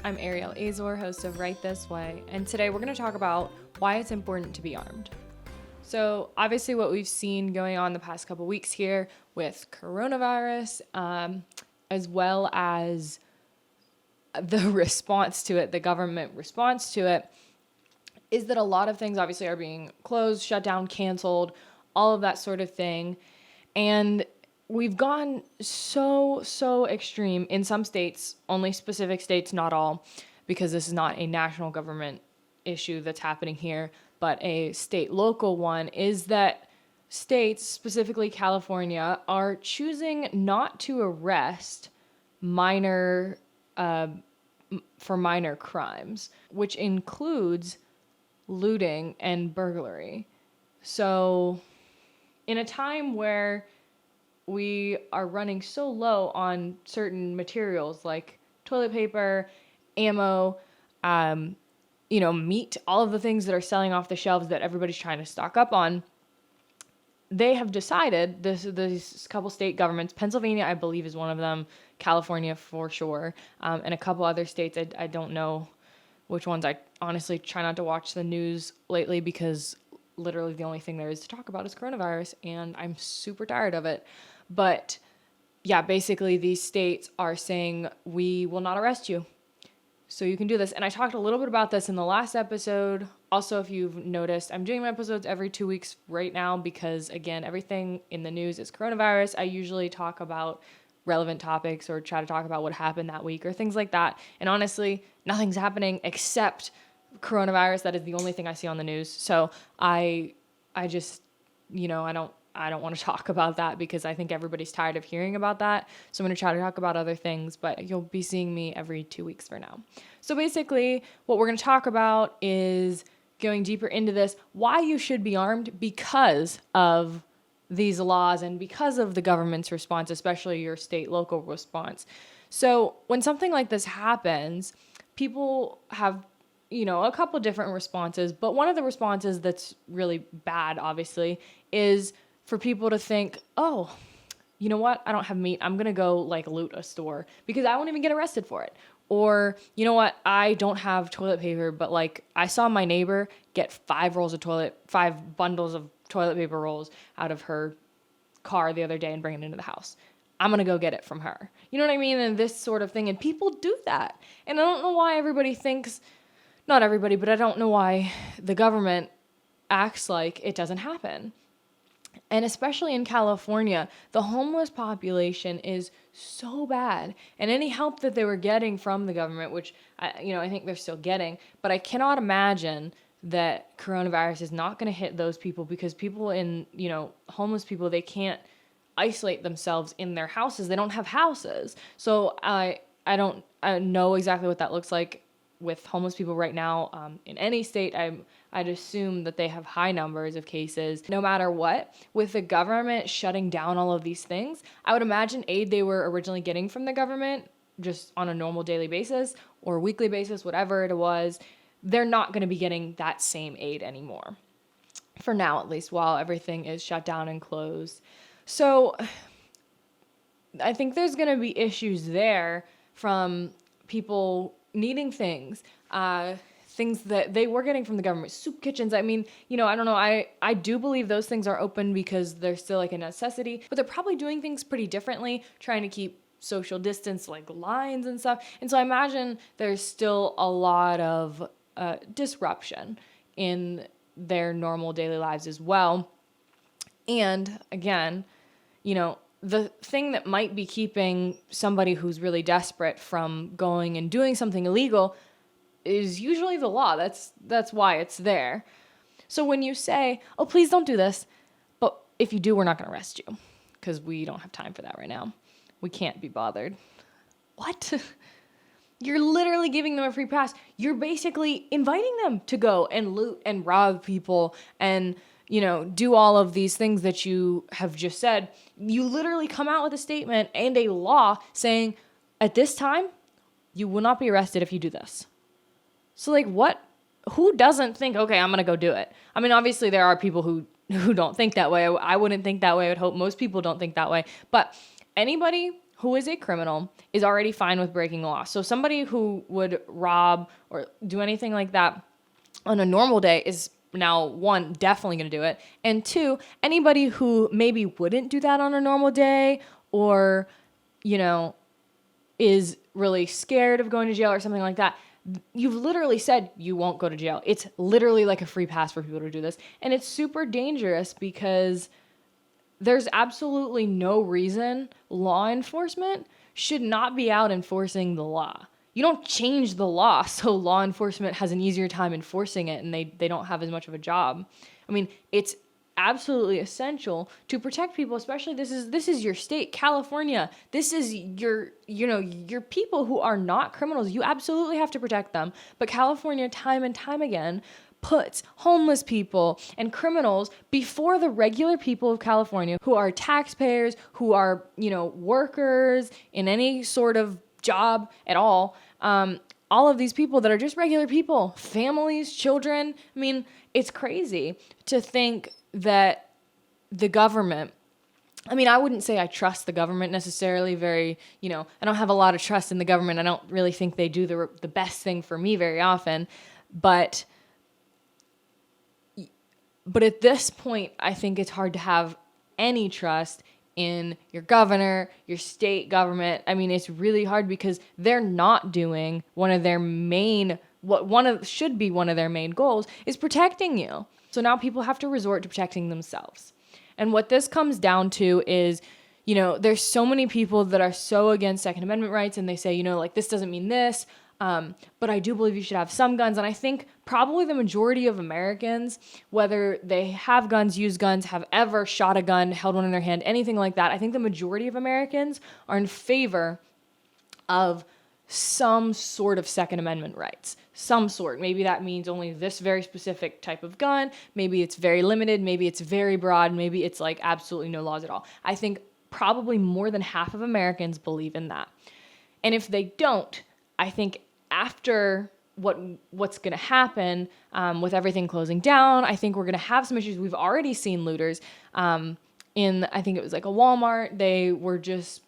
I'm Ariel Azor, host of Right This Way, and today we're going to talk about why it's important to be armed. So, obviously, what we've seen going on the past couple weeks here with coronavirus, as well as the response to it, the government response to it, is that a lot of things obviously are being closed, shut down, canceled, all of that sort of thing. And we've gone so extreme in some states, only specific states, not all, because this is not a national government issue that's happening here, but a state local one, is that states, specifically California, are choosing not to arrest minor for minor crimes, which includes looting and burglary. So, in a time where we are running so low on certain materials like toilet paper, ammo, meat, all of the things that are selling off the shelves that everybody's trying to stock up on, they have decided, this couple state governments, Pennsylvania, I believe, is one of them, California for sure, and a couple other states, I don't know which ones. I honestly try not to watch the news lately because literally the only thing there is to talk about is coronavirus, and I'm super tired of it. But yeah, basically these states are saying, we will not arrest you, so you can do this. And I talked a little bit about this in the last episode. Also, if you've noticed, I'm doing my episodes every 2 weeks right now because, again, everything in the news is coronavirus. I usually talk about relevant topics or try to talk about what happened that week or things like that. And honestly, nothing's happening except coronavirus. That is the only thing I see on the news. So I just, I don't want to talk about that because I think everybody's tired of hearing about that. So I'm going to try to talk about other things, but you'll be seeing me every 2 weeks for now. So basically, what we're going to talk about is going deeper into this, why you should be armed because of these laws and because of the government's response, especially your state local response. So when something like this happens, people have a couple different responses, but one of the responses that's really bad, obviously, is for people to think, oh, you know what? I don't have meat. I'm going to go loot a store because I won't even get arrested for it. Or, you know what? I don't have toilet paper, but I saw my neighbor get 5 bundles of toilet paper rolls out of her car the other day and bring it into the house. I'm going to go get it from her. You know what I mean? And this sort of thing. And people do that. And I don't know why everybody thinks, not everybody, but I don't know why the government acts like it doesn't happen. And especially in California, the homeless population is so bad. And any help that they were getting from the government, which I think they're still getting, but I cannot imagine that coronavirus is not going to hit those people because people in, homeless people, they can't isolate themselves in their houses. They don't have houses. So I know exactly what that looks like with homeless people right now in any state. I'd assume that they have high numbers of cases no matter what. With the government shutting down all of these things, I would imagine aid they were originally getting from the government just on a normal daily basis or weekly basis, whatever it was, they're not going to be getting that same aid anymore. For now, at least, while everything is shut down and closed. So I think there's going to be issues there from people needing things that they were getting from the government, soup kitchens. I mean, I don't know. I do believe those things are open because they're still a necessity, but they're probably doing things pretty differently, trying to keep social distance, lines and stuff. And so I imagine there's still a lot of disruption in their normal daily lives as well. And again, the thing that might be keeping somebody who's really desperate from going and doing something illegal is usually the law. That's why it's there. So when you say, oh, please don't do this, but if you do, we're not going to arrest you because we don't have time for that right now. We can't be bothered. What? You're literally giving them a free pass. You're basically inviting them to go and loot and rob people and do all of these things that you have just said. You literally come out with a statement and a law saying, at this time, you will not be arrested if you do this. So what? Who doesn't think, okay, I'm going to go do it? I mean, obviously there are people who don't think that way. I wouldn't think that way. I would hope most people don't think that way. But anybody who is a criminal is already fine with breaking the law. So somebody who would rob or do anything like that on a normal day is now, one, definitely going to do it. And two, anybody who maybe wouldn't do that on a normal day or, you know, is really scared of going to jail or something like that, you've literally said you won't go to jail. It's literally like a free pass for people to do this. And it's super dangerous because there's absolutely no reason law enforcement should not be out enforcing the law. You don't change the law so law enforcement has an easier time enforcing it and they don't have as much of a job. I mean, it's absolutely essential to protect people, especially this is your state, California. This is your people who are not criminals. You absolutely have to protect them. But California, time and time again, puts homeless people and criminals before the regular people of California who are taxpayers, who are, workers in any sort of job at all. All of these people that are just regular people, families, children. I mean, it's crazy to think that the government, I wouldn't say I trust the government necessarily I don't have a lot of trust in the government. I don't really think they do the best thing for me very often. But at this point, I think it's hard to have any trust in your governor, your state government. It's really hard because they're not doing should be one of their main goals is protecting you. So now people have to resort to protecting themselves. And what this comes down to is, there's so many people that are so against Second Amendment rights and they say, this doesn't mean this. But I do believe you should have some guns. And I think probably the majority of Americans, whether they have guns, use guns, have ever shot a gun, held one in their hand, anything like that, I think the majority of Americans are in favor of some sort of Second Amendment rights. Some sort. Maybe that means only this very specific type of gun. Maybe it's very limited. Maybe it's very broad. Maybe it's like absolutely no laws at all. I think probably more than half of Americans believe in that. And if they don't, I think after what's going to happen with everything closing down, I think we're going to have some issues. We've already seen looters in, I think it was like a Walmart. They were just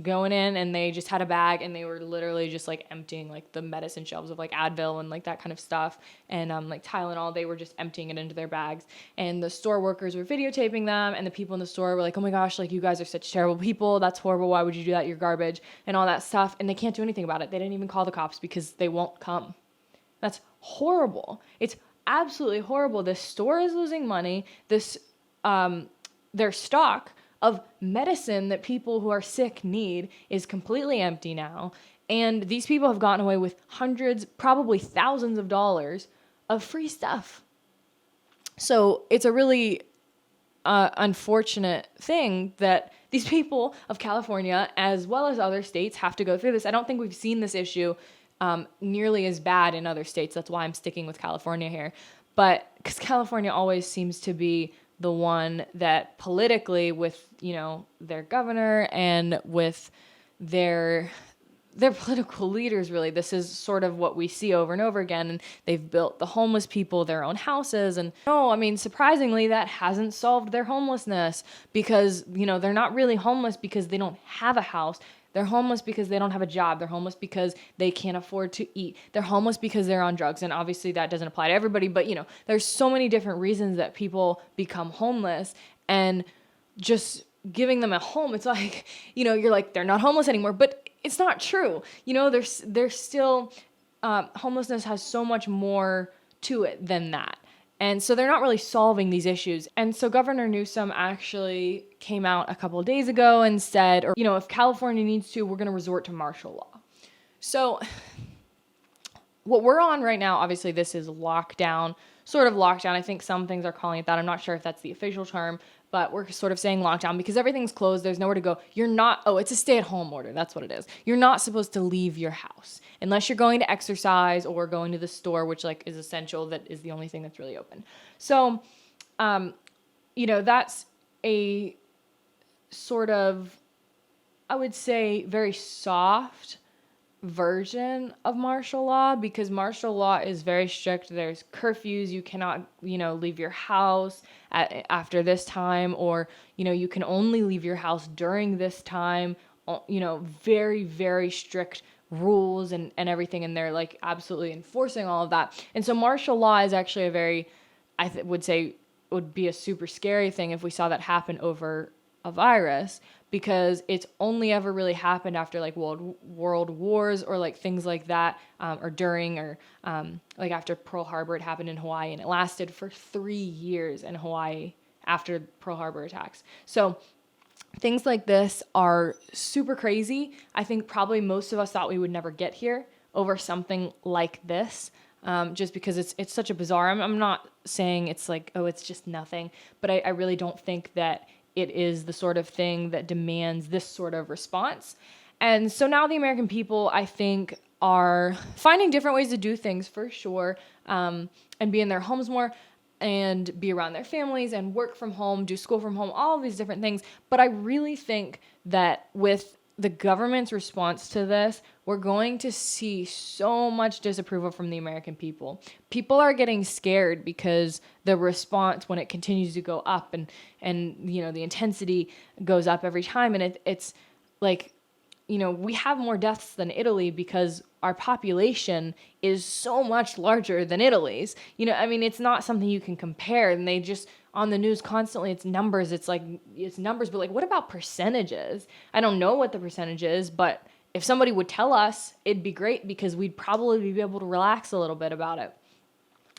going in and they just had a bag and they were literally just like emptying like the medicine shelves of like Advil and like that kind of stuff and like Tylenol. They were just emptying it into their bags and the store workers were videotaping them and the people in the store were like, oh my gosh, like you guys are such terrible people. That's horrible. Why would you do that? You're garbage and all that stuff. And they can't do anything about it. They didn't even call the cops because they won't come. That's horrible. It's absolutely horrible. This store is losing money. Their stock of medicine that people who are sick need is completely empty now. And these people have gotten away with hundreds, probably thousands of dollars of free stuff. So it's a really unfortunate thing that these people of California, as well as other states, have to go through this. I don't think we've seen this issue nearly as bad in other states. That's why I'm sticking with California here. But because California always seems to be the one that politically with, their governor and with their political leaders, really, this is sort of what we see over and over again. And they've built the homeless people their own houses. And surprisingly, that hasn't solved their homelessness because, they're not really homeless because they don't have a house. They're homeless because they don't have a job. They're homeless because they can't afford to eat. They're homeless because they're on drugs. And obviously that doesn't apply to everybody, but there's so many different reasons that people become homeless, and just giving them a home, it's like, you're like, they're not homeless anymore, but it's not true. There's still, homelessness has so much more to it than that. And so they're not really solving these issues. And so Governor Newsom actually came out a couple of days ago and said, if California needs to, we're going to resort to martial law. So what we're on right now, obviously this is lockdown, sort of lockdown. I think some things are calling it that. I'm not sure if that's the official term, but we're sort of saying lockdown because everything's closed. There's nowhere to go. It's a stay-at-home order. That's what it is. You're not supposed to leave your house unless you're going to exercise or going to the store, which is essential. That is the only thing that's really open. So, that's a sort of, I would say, very soft version of martial law because martial law is very strict. There's curfews. You cannot, leave your house after this time, or, you can only leave your house during this time very, very strict rules and everything. And they're like absolutely enforcing all of that. And so martial law is actually a very, would say, would be a super scary thing if we saw that happen over a virus, because it's only ever really happened after like world wars or like things like that, or during, or like after Pearl Harbor. It happened in Hawaii, and it lasted for 3 years in Hawaii after Pearl Harbor attacks. So things like this are super crazy. I think probably most of us thought we would never get here over something like this, just because it's such a bizarre. I'm not saying it's like, oh, it's just nothing, but I really don't think that it is the sort of thing that demands this sort of response. And so now the American people, I think, are finding different ways to do things for sure, and be in their homes more, and be around their families, and work from home, do school from home, all of these different things. But I really think that with the government's response to this, we're going to see so much disapproval from the American people. People are getting scared because the response, when it continues to go up, and the intensity goes up every time, and it's like, we have more deaths than Italy because our population is so much larger than Italy's. It's not something you can compare. And they just, on the news constantly, it's numbers. It's numbers, but like, what about percentages? I don't know what the percentage is, but if somebody would tell us, it'd be great, because we'd probably be able to relax a little bit about it.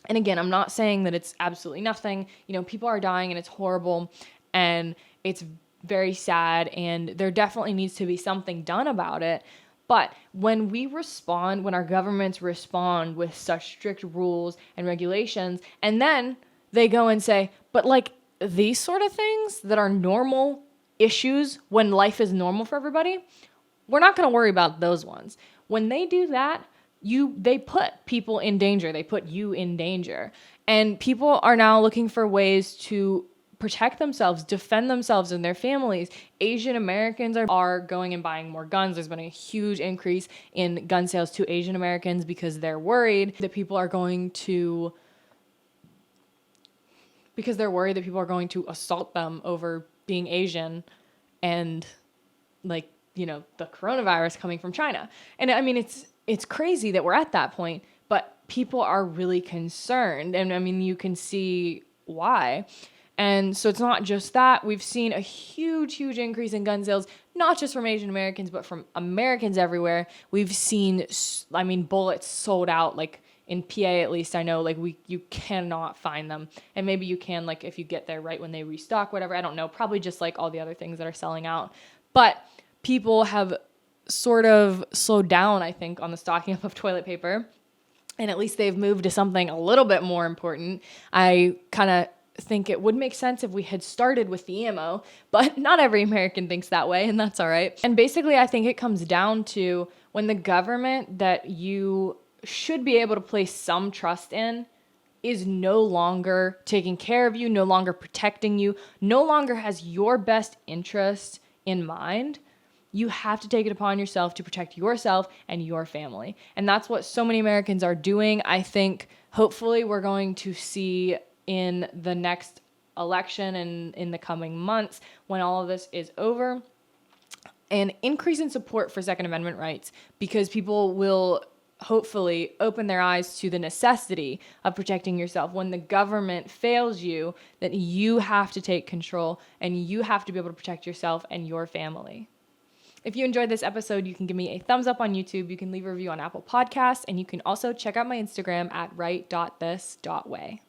And again, I'm not saying that it's absolutely nothing. People are dying, and it's horrible, and it's very sad, and there definitely needs to be something done about it. But when our governments respond with such strict rules and regulations, and then they go and say, but like these sort of things that are normal issues when life is normal for everybody, we're not going to worry about those ones. When they do that, they put people in danger. They put you in danger. And people are now looking for ways to protect themselves, defend themselves and their families. Asian Americans are going and buying more guns. There's been a huge increase in gun sales to Asian Americans because they're worried that people are going to assault them over being Asian, and like, the coronavirus coming from China. And I mean, it's crazy that we're at that point, but people are really concerned. And I mean, you can see why. And so it's not just that. We've seen a huge, huge increase in gun sales, not just from Asian Americans, but from Americans everywhere. We've seen, bullets sold out, like in PA at least, I know, like you cannot find them. And maybe you can, like, if you get there right when they restock, whatever, I don't know, probably just like all the other things that are selling out. But people have sort of slowed down, I think, on the stocking up of toilet paper. And at least they've moved to something a little bit more important. I kind of think it would make sense if we had started with the ammo, but not every American thinks that way, and that's all right. And basically, I think it comes down to when the government that you should be able to place some trust in is no longer taking care of you, no longer protecting you, no longer has your best interest in mind, you have to take it upon yourself to protect yourself and your family. And that's what so many Americans are doing. I think hopefully we're going to see in the next election and in the coming months, when all of this is over, an increase in support for Second Amendment rights, because people will hopefully open their eyes to the necessity of protecting yourself. When the government fails you, that you have to take control, and you have to be able to protect yourself and your family. If you enjoyed this episode, you can give me a thumbs up on YouTube, you can leave a review on Apple Podcasts, and you can also check out my Instagram at right.this.way.